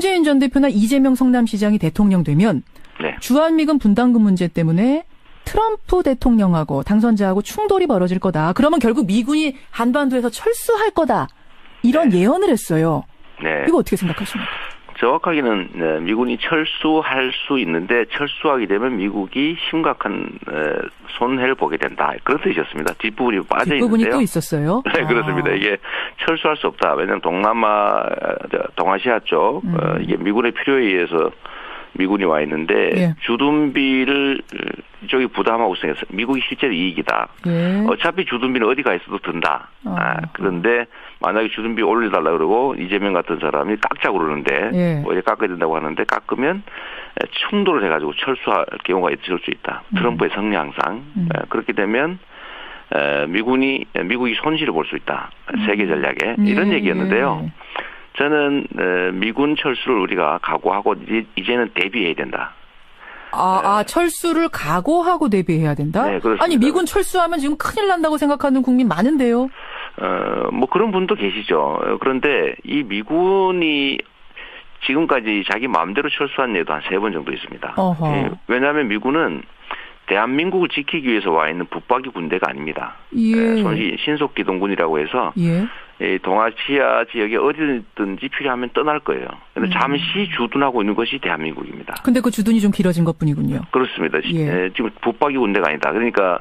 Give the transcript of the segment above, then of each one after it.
문재인 전 대표나 이재명 성남시장이 대통령 되면 네. 주한미군 분담금 문제 때문에 트럼프 대통령하고 당선자하고 충돌이 벌어질 거다. 그러면 결국 미군이 한반도에서 철수할 거다. 이런 네. 예언을 했어요. 네. 이거 어떻게 생각하십니까? 정확하게는 네, 미군이 철수할 수 있는데 철수하게 되면 미국이 심각한 손해를 보게 된다. 그런 뜻이었습니다. 뒷부분이 빠져 뒷부분이 있는데요. 또 있었어요? 네, 그렇습니다. 이게 철수할 수 없다. 왜냐하면 동아시아 쪽 이게 미군의 필요에 의해서 미군이 와 있는데 예. 주둔비를 이쪽이 부담하고 있어서 미국이 실제로 이익이다. 예. 어차피 주둔비는 어디 가 있어도 든다. 그런데 만약에 주둔비 올려달라 그러고 이재명 같은 사람이 깎자고 그러는데 예. 뭐 깎아야 된다고 하는데 깎으면 충돌을 해가지고 철수할 경우가 있을 수 있다. 트럼프의 성향상. 그렇게 되면 미국이 손실을 볼 수 있다. 세계 전략에. 이런 얘기였는데요. 저는 미군 철수를 우리가 각오하고 이제는 대비해야 된다. 철수를 각오하고 대비해야 된다? 네, 그렇습니다. 아니, 미군 철수하면 지금 큰일 난다고 생각하는 국민 많은데요? 뭐 그런 분도 계시죠. 그런데 이 미군이 지금까지 자기 마음대로 철수한 예도 한 3번 정도 있습니다. 왜냐하면 미군은 대한민국을 지키기 위해서 와 있는 붙박이 군대가 아닙니다. 예. 신속기동군이라고 해서 예. 동아시아 지역에 어디든지 필요하면 떠날 거예요. 그런데 잠시 주둔하고 있는 것이 대한민국입니다. 근데 그 주둔이 좀 길어진 것뿐이군요. 그렇습니다. 예. 지금 붙박이 군대가 아니다. 그러니까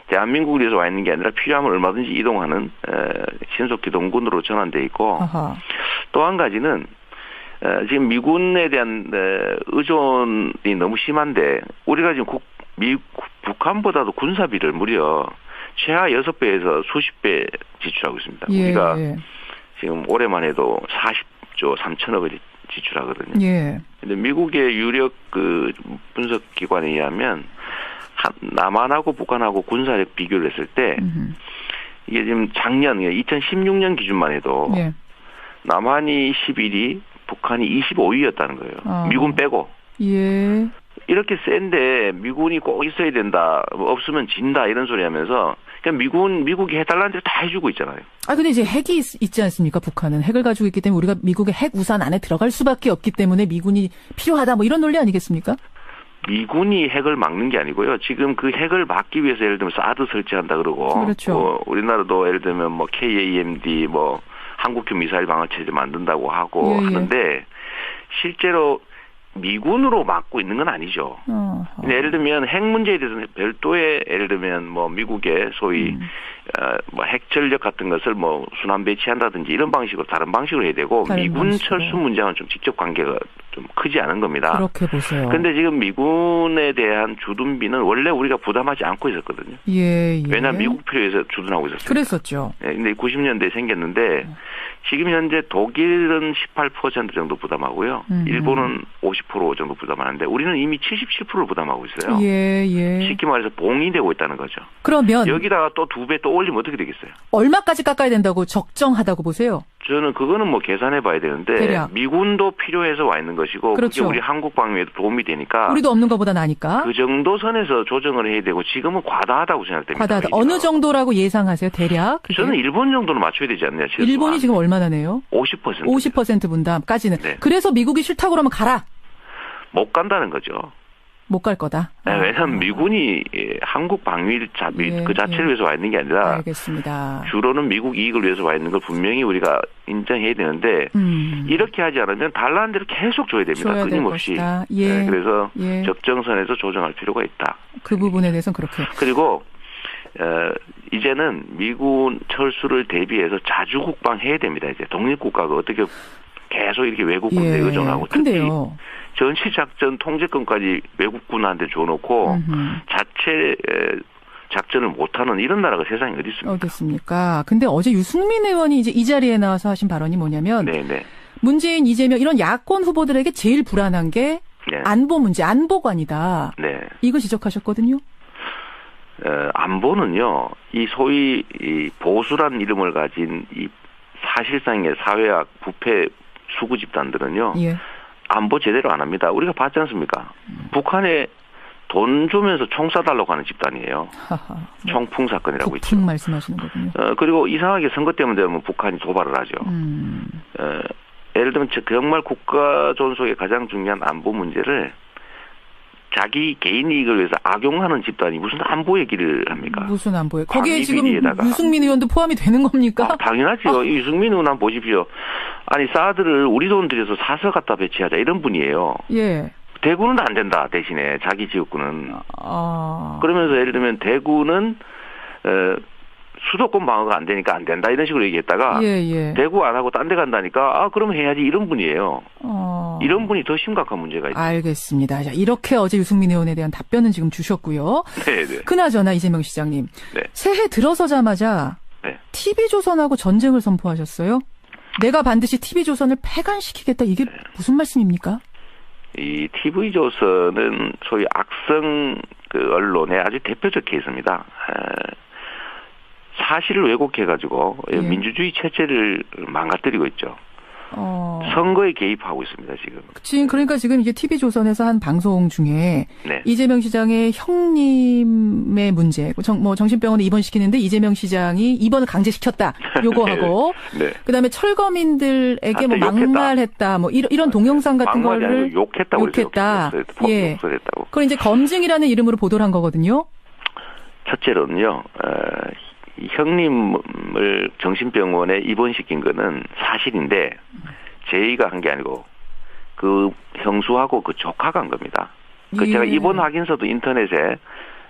대한민국을 위해서 와 있는 게 아니라 필요하면 얼마든지 이동하는 신속기동군으로 전환돼 있고 또 한 가지는 지금 미군에 대한 의존이 너무 심한데 우리가 지금 북한보다도 군사비를 무려 최하 6배에서 수십 배 지출하고 있습니다. 예. 우리가 지금 올해만 해도 40조 3천억을 지출하거든요. 예. 근데 미국의 유력 그 분석 기관에 의하면 남한하고 북한하고 군사력 비교를 했을 때 이게 지금 작년 2016년 기준만 해도 예. 남한이 11위, 북한이 25위였다는 거예요. 미군 빼고. 예. 이렇게 센데 미군이 꼭 있어야 된다. 없으면 진다. 이런 소리 하면서 그냥 미국이 해달라는 대로 다 해주고 있잖아요. 근데 이제 핵이 있지 않습니까? 북한은 핵을 가지고 있기 때문에 우리가 미국의 핵 우산 안에 들어갈 수밖에 없기 때문에 미군이 필요하다. 뭐 이런 논리 아니겠습니까? 미군이 핵을 막는 게 아니고요. 지금 그 핵을 막기 위해서 예를 들면 사드 설치한다 그러고, 그렇죠. 우리나라도 예를 들면 뭐 KAMD 한국형 미사일 방어체제 만든다고 하고 하는데 실제로 미군으로 막고 있는 건 아니죠. 예를 들면 핵 문제에 대해서는 별도의 예를 들면 미국의 소위 핵 전력 같은 것을 순환 배치한다든지 이런 방식으로 다른 방식으로 해야 되고 미군 철수 문제와는 좀 직접 관계가 좀 크지 않은 겁니다. 그렇게 보세요. 그런데 지금 미군에 대한 주둔비는 원래 우리가 부담하지 않고 있었거든요. 예. 왜냐하면 미국 필요해서 주둔하고 있었어요. 그랬었죠. 근데 90년대에 생겼는데 지금 현재 독일은 18% 정도 부담하고요. 일본은 50% 정도 부담하는데 우리는 이미 77%를 부담하고 있어요. 예. 쉽게 말해서 봉이 되고 있다는 거죠. 그러면 여기다가 또 2배 또 올리면 어떻게 되겠어요? 얼마까지 깎아야 된다고 적정하다고 보세요? 저는 그거는 계산해 봐야 되는데 대략. 미군도 필요해서 와 있는 것이고 그렇죠. 그게 우리 한국 방위에도 도움이 되니까 우리도 없는 것보다 나니까. 그 정도 선에서 조정을 해야 되고 지금은 과다하다고 생각됩니다. 과다하다. 어느 정도라고 예상하세요? 대략? 그게? 저는 일본 정도는 맞춰야 되지 않나요? 최소한. 일본이 지금 얼마나 내요? 50%. 50% 분담까지는. 네. 그래서 미국이 싫다고 그러면 가라. 못 간다는 거죠. 못 갈 거다. 네, 왜냐하면 미군이 한국 방위 그 자체를 위해서 와 있는 게 아니라 알겠습니다. 주로는 미국 이익을 위해서 와 있는 걸 분명히 우리가 인정해야 되는데 이렇게 하지 않으면 달라는 대로 계속 줘야 됩니다. 끊임없이. 예. 그래서 적정선에서 조정할 필요가 있다. 그 부분에 대해서는 그렇게. 그리고 이제는 미군 철수를 대비해서 자주국방 해야 됩니다. 이제 독립국가가 어떻게 계속 이렇게 외국 군대에 의존하고 특히 전시작전 통제권까지 외국군한테 줘놓고 자체 작전을 못하는 이런 나라가 세상에 어디 있습니까? 어딨습니까? 근데 어제 유승민 의원이 이제 이 자리에 나와서 하신 발언이 뭐냐면 네네. 문재인, 이재명 이런 야권 후보들에게 제일 불안한 게 안보 문제, 안보관이다. 네. 이거 지적하셨거든요. 안보는요, 이 소위 이 보수란 이름을 가진 이 사실상의 사회학 부패 수구 집단들은요, 안보 제대로 안 합니다. 우리가 봤지 않습니까? 북한에 돈 주면서 총 쏴달라고 하는 집단이에요. 총풍 사건이라고 있죠. 북풍 말씀하시는 거군요. 그리고 이상하게 선거 때문에 되면 북한이 도발을 하죠. 예를 들면 정말 국가 존속의 가장 중요한 안보 문제를 자기 개인 이익을 위해서 악용하는 집단이 무슨 안보 얘기를 합니까? 무슨 안보에? 거기에 지금 유승민 의원도 포함이 되는 겁니까? 당연하죠. 유승민 의원 한번 보십시오. 아니 사드를 우리 돈 들여서 사서 갖다 배치하자 이런 분이에요. 예. 대구는 안 된다 대신에 자기 지역구는. 그러면서 예를 들면 대구는 수도권 방어가 안 되니까 안 된다 이런 식으로 얘기했다가 대구 안 하고 딴 데 간다니까 그럼 해야지 이런 분이에요. 이런 분이 더 심각한 문제가 있죠. 알겠습니다. 자, 이렇게 어제 유승민 의원에 대한 답변은 지금 주셨고요. 네네. 그나저나 이재명 시장님. 네. 새해 들어서자마자 네. TV조선하고 전쟁을 선포하셨어요. 내가 반드시 TV조선을 폐간시키겠다. 이게 무슨 말씀입니까? 이 TV조선은 소위 악성 언론의 아주 대표적 케이스입니다. 사실을 왜곡해가지고 민주주의 체제를 망가뜨리고 있죠. 선거에 개입하고 있습니다, 지금. 그러니까 지금 이게 TV조선에서 한 방송 중에 이재명 시장의 형님의 문제, 정신병원에 입원시키는데 이재명 시장이 입원을 강제시켰다. 요거하고 그다음에 철거민들에게 막말했다. 이런 동영상 같은 거를 욕했다. 예. 그걸 이제 검증이라는 이름으로 보도를 한 거거든요. 첫째로는요. 형님을 정신병원에 입원시킨 거는 사실인데 제의가 한 게 아니고 그 형수하고 그 조카가 한 겁니다. 제가 입원 확인서도 인터넷에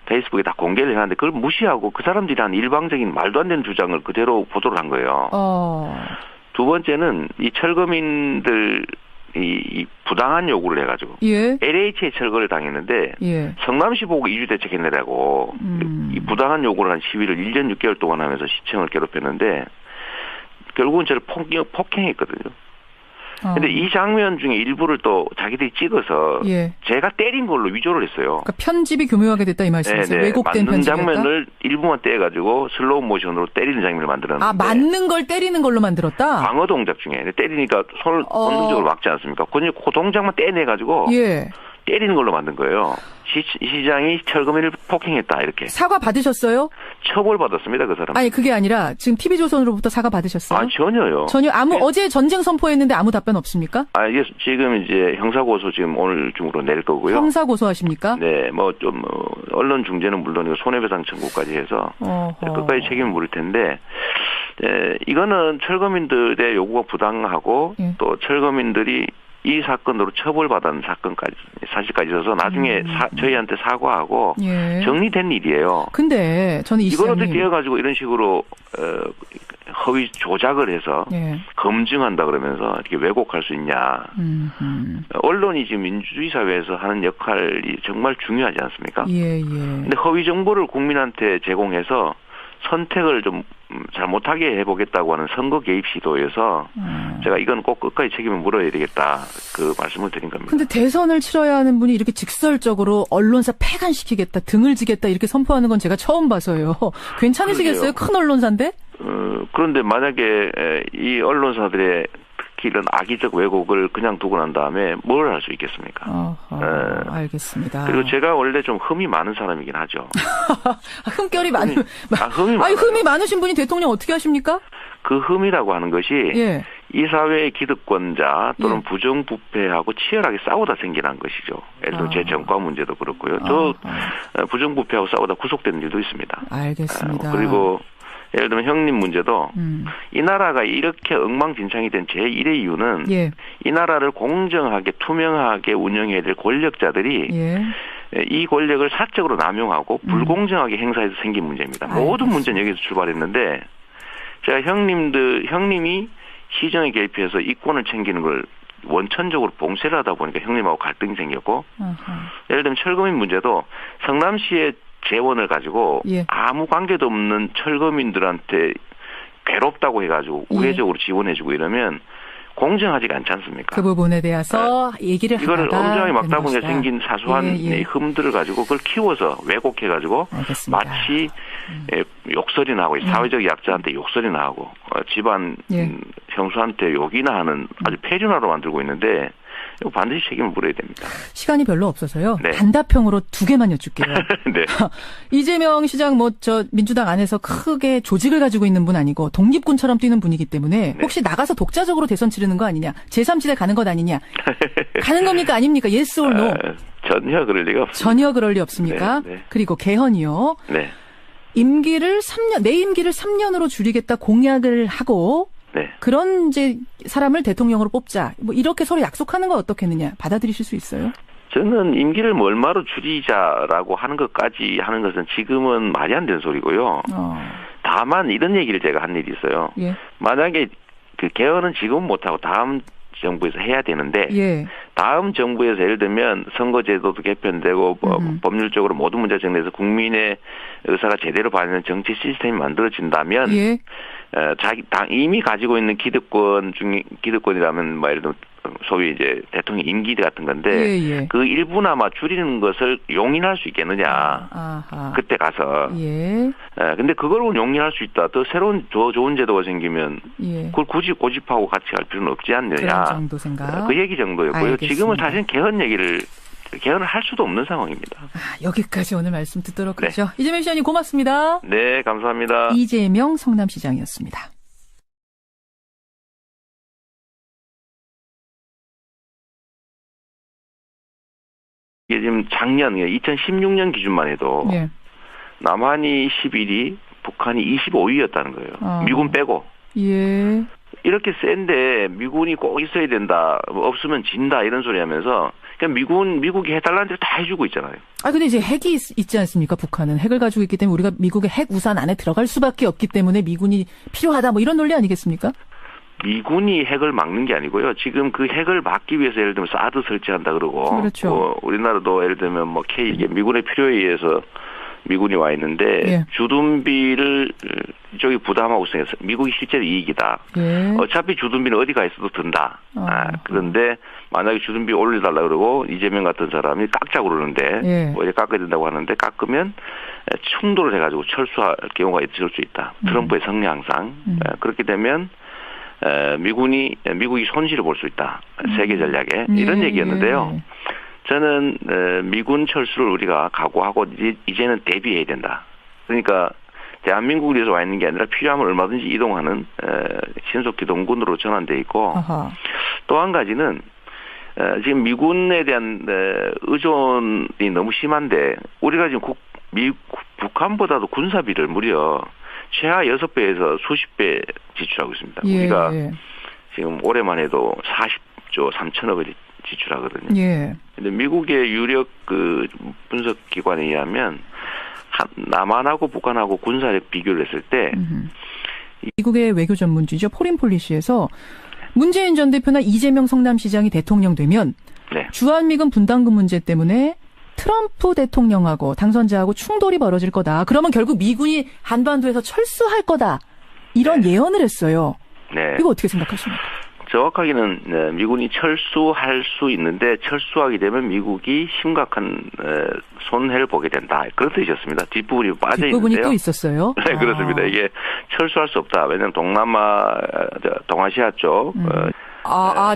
페이스북에 다 공개를 해놨는데 그걸 무시하고 그 사람들이 한 일방적인 말도 안 되는 주장을 그대로 보도를 한 거예요. 두 번째는 이 철거민들 이 부당한 요구를 해가지고 LH에 철거를 당했는데 성남시 보고 이주대책해내라고 이 부당한 요구를 한 시위를 1년 6개월 동안 하면서 시청을 괴롭혔는데 결국은 저를 폭행했거든요. 근데 이 장면 중에 일부를 또 자기들이 찍어서 제가 때린 걸로 위조를 했어요. 그러니까 편집이 교묘하게 됐다 이 말씀이세요? 왜곡된 맞는 편집이었다? 장면을 일부만 떼가지고 슬로우 모션으로 때리는 장면을 만들었는데 맞는 걸 때리는 걸로 만들었다? 방어 동작 중에 때리니까 손을 본능적으로 막지 않습니까? 그 동작만 떼내가지고 때리는 걸로 만든 거예요. 시장이 철거민을 폭행했다 이렇게. 사과 받으셨어요? 처벌받았습니다 그 사람. 아니 그게 아니라 지금 TV조선으로부터 사과 받으셨어요? 전혀요. 전혀 어제 전쟁 선포했는데 아무 답변 없습니까? 이게 지금 이제 형사고소 지금 오늘 중으로 낼 거고요. 형사고소하십니까? 네, 언론 중재는 물론이고 손해배상 청구까지 해서 끝까지 책임을 물을 텐데. 이거는 철거민들의 요구가 부당하고 또 철거민들이 이 사건으로 처벌받은 사실까지 있어서 나중에 저희한테 사과하고 정리된 일이에요. 근데 저는 이걸 어떻게 해가지고 이런 식으로 허위 조작을 해서 검증한다 그러면서 이렇게 왜곡할 수 있냐. 언론이 지금 민주주의 사회에서 하는 역할이 정말 중요하지 않습니까? 근데 허위 정보를 국민한테 제공해서 선택을 좀 잘 못하게 해보겠다고 하는 선거 개입 시도에서 제가 이건 꼭 끝까지 책임을 물어야 되겠다 그 말씀을 드린 겁니다. 근데 대선을 치러야 하는 분이 이렇게 직설적으로 언론사 폐간시키겠다, 등을 지겠다 이렇게 선포하는 건 제가 처음 봐서요. 괜찮으시겠어요? 큰 언론사인데? 그런데 만약에 이 언론사들의 특히 이런 악의적 왜곡을 그냥 두고 난 다음에 뭘 할 수 있겠습니까? 알겠습니다. 그리고 제가 원래 좀 흠이 많은 사람이긴 하죠. 흠결이 흠이 많으신 분이 대통령 어떻게 하십니까? 그 흠이라고 하는 것이 이 사회의 기득권자 또는 부정부패하고 치열하게 싸우다 생겨난 것이죠. 예를 들어 제 정과 문제도 그렇고요. 저 부정부패하고 싸우다 구속된 일도 있습니다. 알겠습니다. 그리고 예를 들면 형님 문제도 이 나라가 이렇게 엉망진창이 된 제1의 이유는 이 나라를 공정하게 투명하게 운영해야 될 권력자들이 이 권력을 사적으로 남용하고 불공정하게 행사해서 생긴 문제입니다. 모든 문제는 여기서 출발했는데 제가 형님이 시정에 개입해서 이권을 챙기는 걸 원천적으로 봉쇄를 하다 보니까 형님하고 갈등이 생겼고 예를 들면 철거민 문제도 성남시의 재원을 가지고 아무 관계도 없는 철거민들한테 괴롭다고 해가지고 우회적으로 지원해주고 이러면 공정하지가 않지 않습니까? 그 부분에 대해서 얘기를 하다가 이거를 엄정하게 막다 보니까 생긴 사소한 흠들을 가지고 그걸 키워서 왜곡해가지고 마치 욕설이 나고 사회적 약자한테 욕설이 나고 집안 형수한테 욕이나 하는 아주 폐륜화로 만들고 있는데 이거 반드시 책임을 물어야 됩니다. 시간이 별로 없어서요. 네. 단답형으로 2개만 여쭐게요. 네. 이재명 시장 민주당 안에서 크게 조직을 가지고 있는 분 아니고 독립군처럼 뛰는 분이기 때문에 혹시 나가서 독자적으로 대선 치르는 거 아니냐. 제3지대 가는 것 아니냐. 가는 겁니까 아닙니까? Yes or no? 전혀 그럴 리가 없습니다. 전혀 그럴 리 없습니까? 네. 그리고 개헌이요. 네. 내 임기를 3년으로 줄이겠다 공약을 하고 네. 그런 사람을 대통령으로 뽑자. 이렇게 서로 약속하는 거 어떻겠느냐. 받아들이실 수 있어요? 저는 임기를 얼마로 줄이자라고 하는 것까지 하는 것은 지금은 말이 안 되는 소리고요. 다만 이런 얘기를 제가 한 일이 있어요. 예. 만약에 그 개헌은 지금 못하고 다음 정부에서 해야 되는데 예. 다음 정부에서 예를 들면 선거제도도 개편되고 법률적으로 모든 문제 정리해서 국민의 의사가 제대로 반영되는 정치 시스템이 만들어진다면 예. 자기 당 이미 가지고 있는 기득권이라면 예를 들면 소위 이제 대통령 임기 같은 건데 예. 그 일부나마 줄이는 것을 용인할 수 있겠느냐. 아하. 그때 가서. 예. 근데 그걸 용인할 수 있다. 또 새로운 좋은 제도가 생기면 예. 그걸 굳이 고집하고 같이 갈 필요는 없지 않느냐. 그런 정도 생각. 그 얘기 정도였고요. 알겠습니다. 지금은 사실 개헌을 할 수도 없는 상황입니다. 여기까지 오늘 말씀 듣도록 네. 하죠. 이재명 시장님 고맙습니다. 네, 감사합니다. 이재명 성남시장이었습니다. 이게 지금 작년 2016년 기준만 해도 예. 남한이 11위, 북한이 25위였다는 거예요. 미군 빼고. 예. 이렇게 센데 미군이 꼭 있어야 된다. 없으면 진다 이런 소리 하면서 그냥 미국이 해달라는 대로 다 해주고 있잖아요. 근데 이제 핵이 있지 않습니까? 북한은 핵을 가지고 있기 때문에 우리가 미국의 핵 우산 안에 들어갈 수밖에 없기 때문에 미군이 필요하다. 이런 논리 아니겠습니까? 미군이 핵을 막는 게 아니고요. 지금 그 핵을 막기 위해서 예를 들면 사드 설치한다 그러고, 그렇죠. 우리나라도 예를 들면 미군의 필요에 의해서 미군이 와 있는데 예. 주둔비를 이쪽이 부담하고 있어서 미국이 실제로 이익이다. 예. 어차피 주둔비는 어디 가 있어도 든다. 그런데 만약에 주둔비 올려달라 그러고 이재명 같은 사람이 깎자고 그러는데 예. 이제 깎아야 된다고 하는데 깎으면 충돌을 해가지고 철수할 경우가 있을 수 있다. 트럼프의 성향상. 그렇게 되면 미국이 손실을 볼 수 있다. 세계 전략에. 이런 얘기였는데요. 저는 미군 철수를 우리가 각오하고 이제는 대비해야 된다. 그러니까 대한민국을 위해서 와 있는 게 아니라 필요하면 얼마든지 이동하는 신속기동군으로 전환돼 있고 또 한 가지는 지금 미군에 대한 의존이 너무 심한데 우리가 지금 북한보다도 군사비를 무려 최하 6배에서 수십 배 지출하고 있습니다. 예. 우리가 지금 올해만 해도 40조 3천억을 지출하거든요. 예. 근데 미국의 유력 분석 기관에 의하면 남한하고 북한하고 군사력 비교를 했을 때 미국의 외교 전문지죠. 포린폴리시에서 문재인 전 대표나 이재명 성남시장이 대통령 되면 주한미군 분담금 문제 때문에 트럼프 대통령하고 당선자하고 충돌이 벌어질 거다. 그러면 결국 미군이 한반도에서 철수할 거다. 이런 예언을 했어요. 네. 이거 어떻게 생각하십니까? 정확하게는 미군이 철수할 수 있는데 철수하게 되면 미국이 심각한 손해를 보게 된다. 그런 뜻이었습니다. 뒷부분이 빠져 있는데요. 뒷부분이 또 있었어요? 네, 그렇습니다. 이게 철수할 수 없다. 왜냐하면 동아시아 쪽.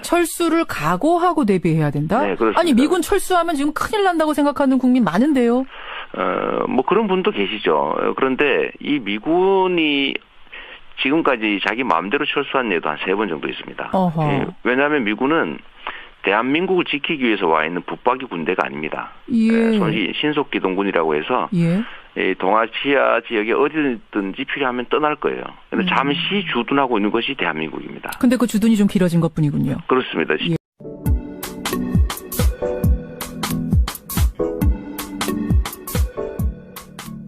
철수를 각오하고 대비해야 된다? 네, 그렇습니다. 아니, 미군 철수하면 지금 큰일 난다고 생각하는 국민 많은데요? 그런 분도 계시죠. 그런데 이 미군이 지금까지 자기 마음대로 철수한 예도 한 3번 정도 있습니다. 왜냐하면 미군은 대한민국을 지키기 위해서 와 있는 붙박이 군대가 아닙니다. 손이 신속기동군이라고 해서 동아시아 지역에 어디든지 필요하면 떠날 거예요. 그런데 잠시 주둔하고 있는 것이 대한민국입니다. 근데 그 주둔이 좀 길어진 것뿐이군요. 그렇습니다.